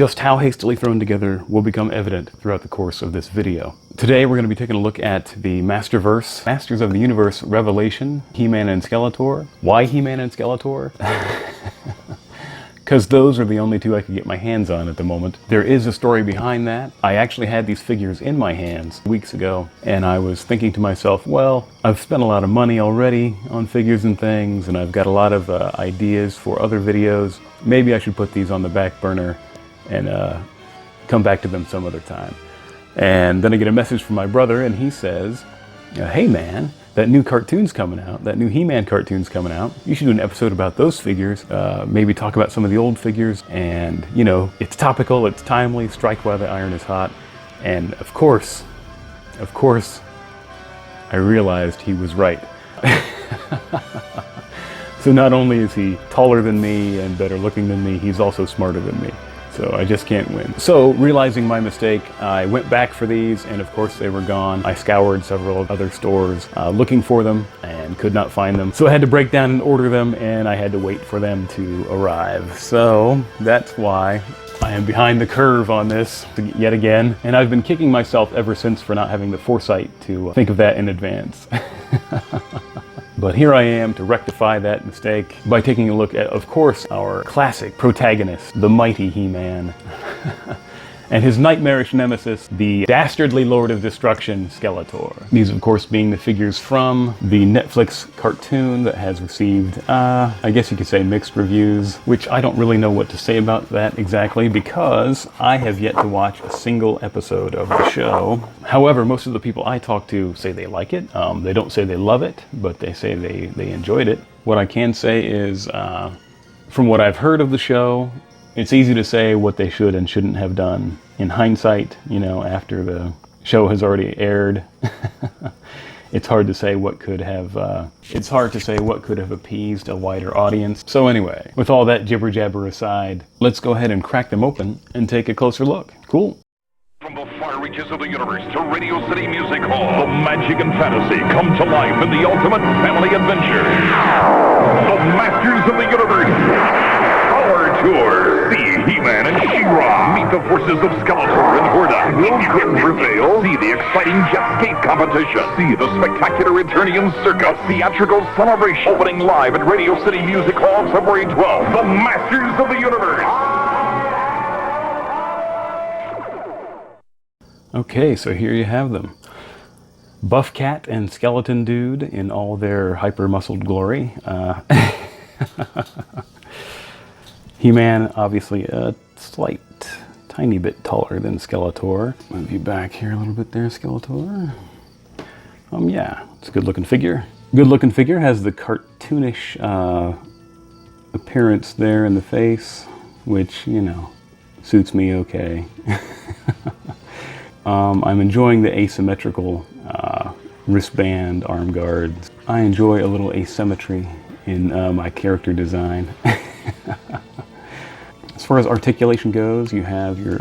Just how hastily thrown together will become evident throughout the course of this video. Today we're going to be taking a look at the Masterverse, Masters of the Universe Revelation, He-Man and Skeletor. Why He-Man and Skeletor? Because those are the only two I could get my hands on at the moment. There is a story behind that. I actually had these figures in my hands weeks ago, and I was thinking to myself, well, I've spent a lot of money already on figures and things, and I've got a lot of ideas for other videos. Maybe I should put these on the back burner and come back to them some other time. And then I get a message from my brother, and he says, hey man, that new cartoon's coming out, that new He-Man cartoon's coming out. You should do an episode about those figures, maybe talk about some of the old figures, and you know, it's topical, it's timely, strike while the iron is hot. And of course, I realized he was right. So not only is he taller than me and better looking than me, he's also smarter than me. So I just can't win. So realizing my mistake, I went back for these, and of course they were gone. I scoured several other stores looking for them and could not find them. So I had to break down and order them, and I had to wait for them to arrive. So that's why I am behind the curve on this yet again. And I've been kicking myself ever since for not having the foresight to think of that in advance. But here I am to rectify that mistake by taking a look at, of course, our classic protagonist, the mighty He-Man, and his nightmarish nemesis, the dastardly Lord of Destruction, Skeletor. These, of course, being the figures from the Netflix cartoon that has received, I guess you could say mixed reviews, which I don't really know what to say about that exactly because I have yet to watch a single episode of the show. However, most of the people I talk to say they like it. They don't say they love it, but they say they enjoyed it. What I can say is, from what I've heard of the show, it's easy to say what they should and shouldn't have done. In hindsight, you know, after the show has already aired, it's hard to say what could have, appeased a wider audience. So anyway, with all that jibber jabber aside, let's go ahead and crack them open and take a closer look. Cool. From the far reaches of the universe to Radio City Music Hall, the magic and fantasy come to life in the ultimate family adventure. The Masters of the Universe Power Tour. See He-Man and She-Ra. Meet the forces of Skeletor and Hordak. Will Grim prevail? See the exciting jet skate competition. See the spectacular Eternian Circus theatrical celebration. Opening live at Radio City Music Hall February 12th. The Masters of the Universe. Okay, so here you have them. Buff Cat and Skeleton Dude in all their hyper-muscled glory. He-Man, obviously a slight, tiny bit taller than Skeletor. Move you back here a little bit there, Skeletor. Yeah, it's a good-looking figure. Good-looking figure, has the cartoonish appearance there in the face, which, you know, suits me okay. I'm enjoying the asymmetrical wristband arm guards. I enjoy a little asymmetry in my character design. As far as articulation goes, you have your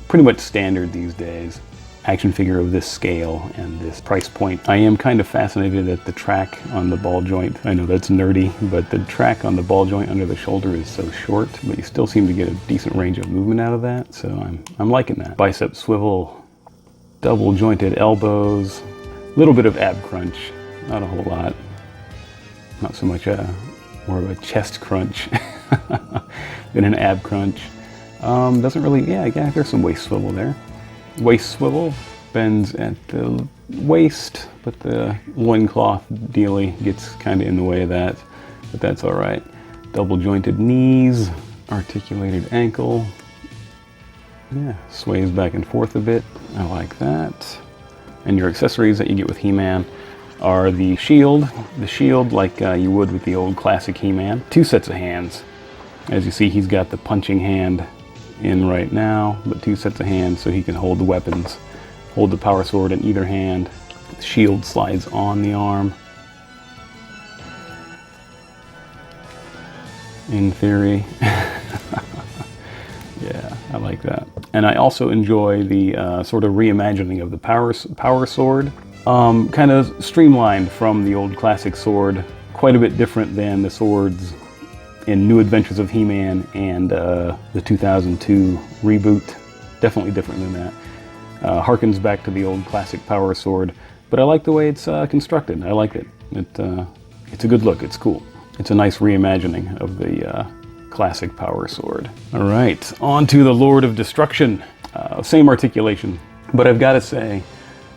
pretty much standard these days action figure of this scale and this price point. I am kind of fascinated at the track on the ball joint. I know that's nerdy, but the track on the ball joint under the shoulder is so short, but you still seem to get a decent range of movement out of that, so I'm liking that. Bicep swivel, double jointed elbows, a little bit of ab crunch, not a whole lot. Not so much more of a chest crunch than an ab crunch. Doesn't really, yeah, there's some waist swivel there. Waist swivel bends at the waist, but the loincloth dealy gets kind of in the way of that, but that's all right. Double jointed knees, articulated ankle. Yeah, sways back and forth a bit. I like that. And your accessories that you get with He-Man are the shield. The shield like you would with the old classic He-Man. 2 sets of hands. As you see, he's got the punching hand in right now, but 2 sets of hands so he can hold the weapons. Hold the power sword in either hand. The shield slides on the arm. In theory. Yeah, I like that. And I also enjoy the sort of reimagining of the power sword. Kind of streamlined from the old classic sword. Quite a bit different than the swords in New Adventures of He-Man and the 2002 reboot. Definitely different than that. Harkens back to the old classic Power Sword, but I like the way it's constructed. I like it. It's a good look. It's cool. It's a nice reimagining of the classic Power Sword. All right, on to the Lord of Destruction. Same articulation, but I've got to say,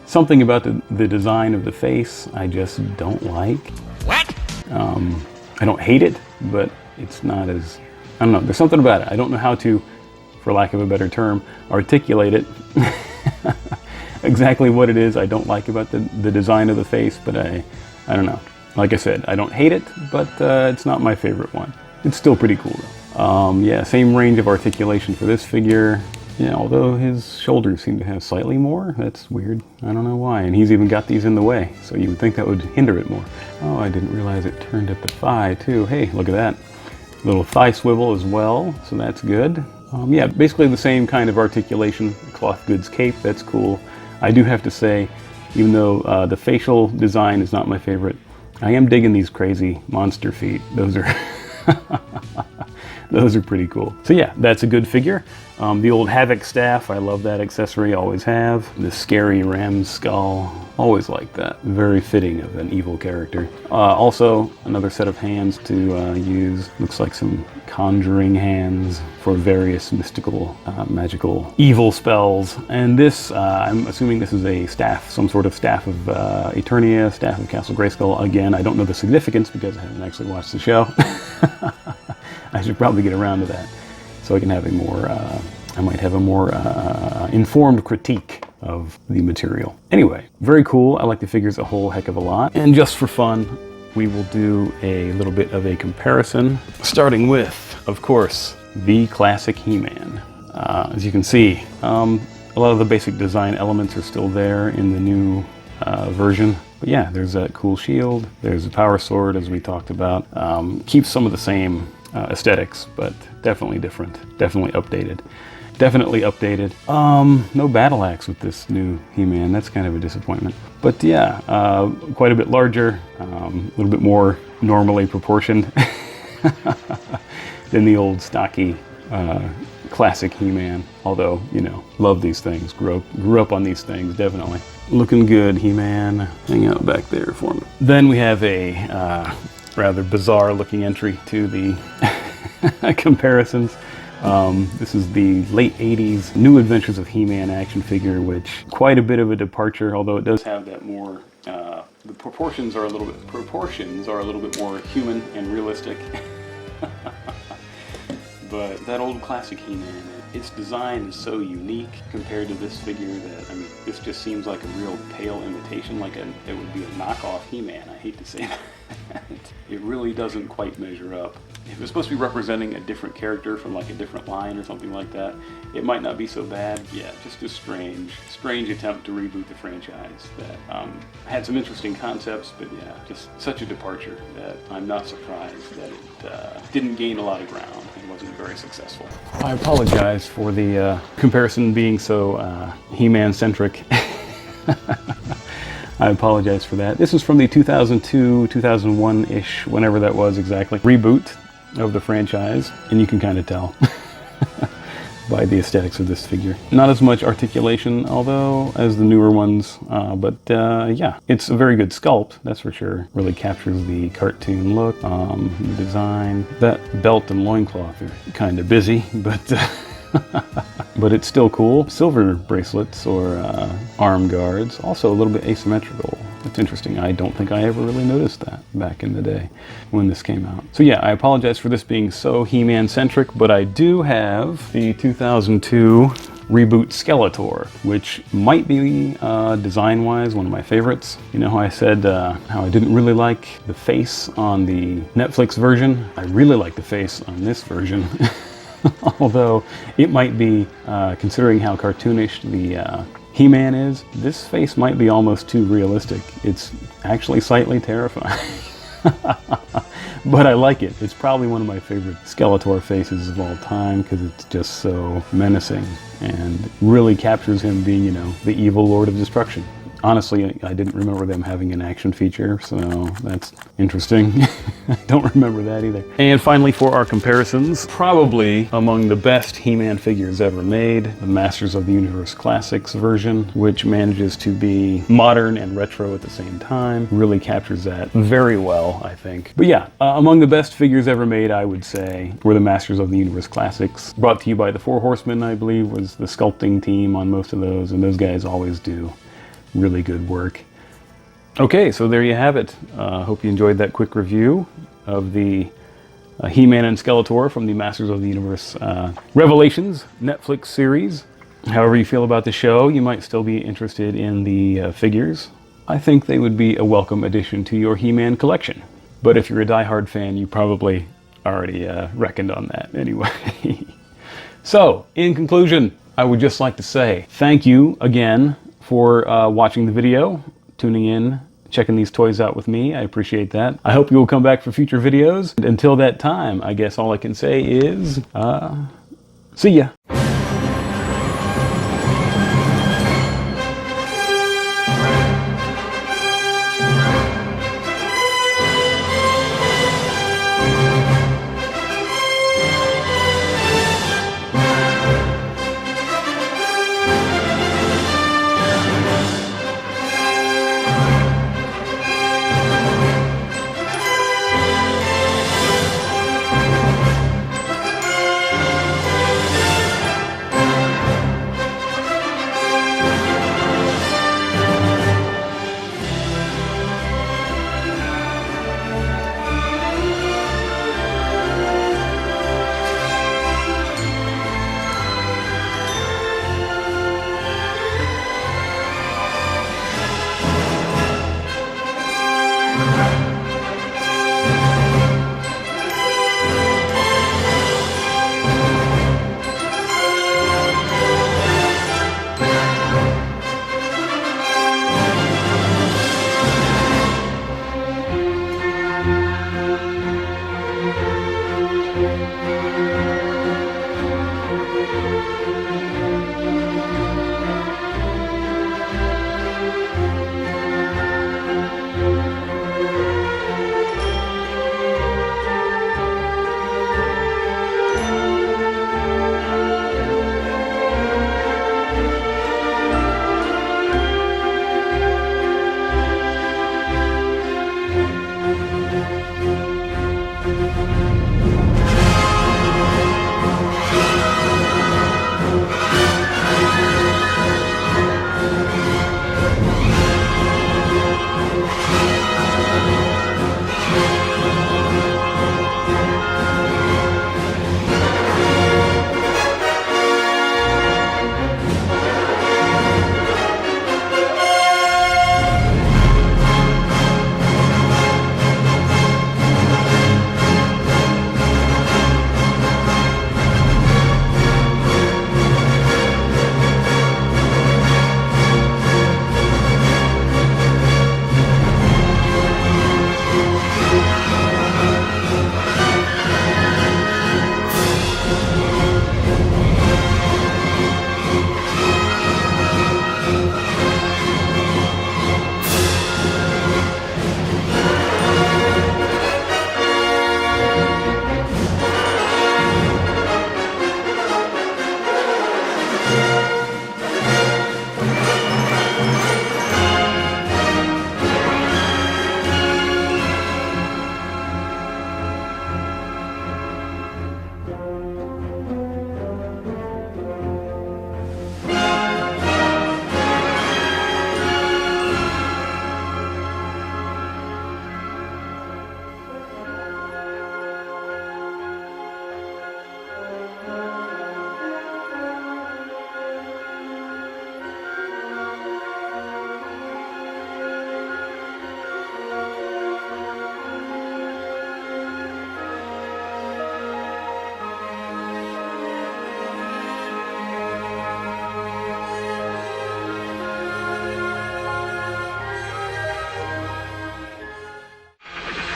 something about the design of the face I just don't like. What? I don't hate it, but it's not as, I don't know, there's something about it. I don't know how to, for lack of a better term, articulate it. Exactly what it is I don't like about the design of the face, but I don't know. Like I said, I don't hate it, but it's not my favorite one. It's still pretty cool though. Yeah, same range of articulation for this figure. Yeah, although his shoulders seem to have slightly more. That's weird. I don't know why. And he's even got these in the way, so you would think that would hinder it more. Oh, I didn't realize it turned at the thigh too. Hey, look at that. Little thigh swivel as well, so that's good. Yeah, basically the same kind of articulation. Cloth goods cape, that's cool. I do have to say, even though the facial design is not my favorite, I am digging these crazy monster feet. Those are those are pretty cool. So yeah, that's a good figure. The old Havoc Staff, I love that accessory, always have. The scary ram's skull, always like that. Very fitting of an evil character. Also, another set of hands to use. Looks like some conjuring hands for various mystical, magical, evil spells. And this, I'm assuming this is a staff, some sort of staff of Eternia, staff of Castle Grayskull. Again, I don't know the significance because I haven't actually watched the show. I should probably get around to that so I can have a more, I might have a more informed critique of the material. Anyway, very cool. I like the figures a whole heck of a lot. And just for fun, we will do a little bit of a comparison, starting with, of course, the classic He-Man. As you can see, a lot of the basic design elements are still there in the new version. But yeah, there's that cool shield. There's the Power Sword, as we talked about. Keeps some of the same aesthetics, but definitely different. Definitely updated. Definitely updated. No battle axe with this new He-Man. That's kind of a disappointment. But yeah, quite a bit larger, a little bit more normally proportioned than the old stocky classic He-Man. Although, you know, love these things. Grew up on these things, definitely. Looking good, He-Man. Hang out back there for me. Then we have a rather bizarre looking entry to the comparisons. This is the late 80s New Adventures of He-Man action figure, which quite a bit of a departure, although it does have that more, the proportions are a little bit more human and realistic. But that old classic He-Man, its design is so unique compared to this figure that, I mean, this just seems like a real pale imitation, like it would be a knockoff He-Man. I hate to say that. It really doesn't quite measure up. If it's supposed to be representing a different character from like a different line or something like that, it might not be so bad. Yeah, just a strange attempt to reboot the franchise that had some interesting concepts, but yeah, just such a departure that I'm not surprised that it didn't gain a lot of ground and wasn't very successful. I apologize for the comparison being so He-Man centric. I apologize for that. This is from the 2002, 2001-ish, whenever that was exactly, reboot of the franchise, and you can kind of tell by the aesthetics of this figure. Not as much articulation, although, as the newer ones, but yeah, it's a very good sculpt, that's for sure. Really captures the cartoon look, the design. That belt and loincloth are kind of busy, but but it's still cool. Silver bracelets or arm guards, also a little bit asymmetrical. It's interesting. I don't think I ever really noticed that back in the day when this came out. So yeah, I apologize for this being so He-Man centric, but I do have the 2002 reboot Skeletor, which might be design-wise one of my favorites. You know how I said how I didn't really like the face on the Netflix version? I really like the face on this version. Although it might be, considering how cartoonish the He-Man is, this face might be almost too realistic. It's actually slightly terrifying. But I like it. It's probably one of my favorite Skeletor faces of all time because it's just so menacing and really captures him being, you know, the evil Lord of Destruction. Honestly, I didn't remember them having an action feature, so that's interesting. I don't remember that either. And finally, for our comparisons, probably among the best He-Man figures ever made, the Masters of the Universe Classics version, which manages to be modern and retro at the same time, really captures that very well, I think. But yeah, among the best figures ever made, I would say, were the Masters of the Universe Classics. Brought to you by the Four Horsemen, I believe, was the sculpting team on most of those, and those guys always do really good work. Okay, so there you have it. Hope you enjoyed that quick review of the He-Man and Skeletor from the Masters of the Universe Revelations Netflix series. However you feel about the show, you might still be interested in the figures. I think they would be a welcome addition to your He-Man collection. But if you're a die-hard fan, you probably already reckoned on that anyway. So, in conclusion, I would just like to say thank you again for watching the video, tuning in, checking these toys out with me. I appreciate that. I hope you will come back for future videos. And until that time, I guess all I can say is, see ya.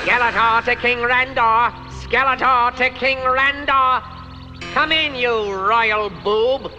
Skeletor to King Randor! Skeletor to King Randor! Come in, you royal boob!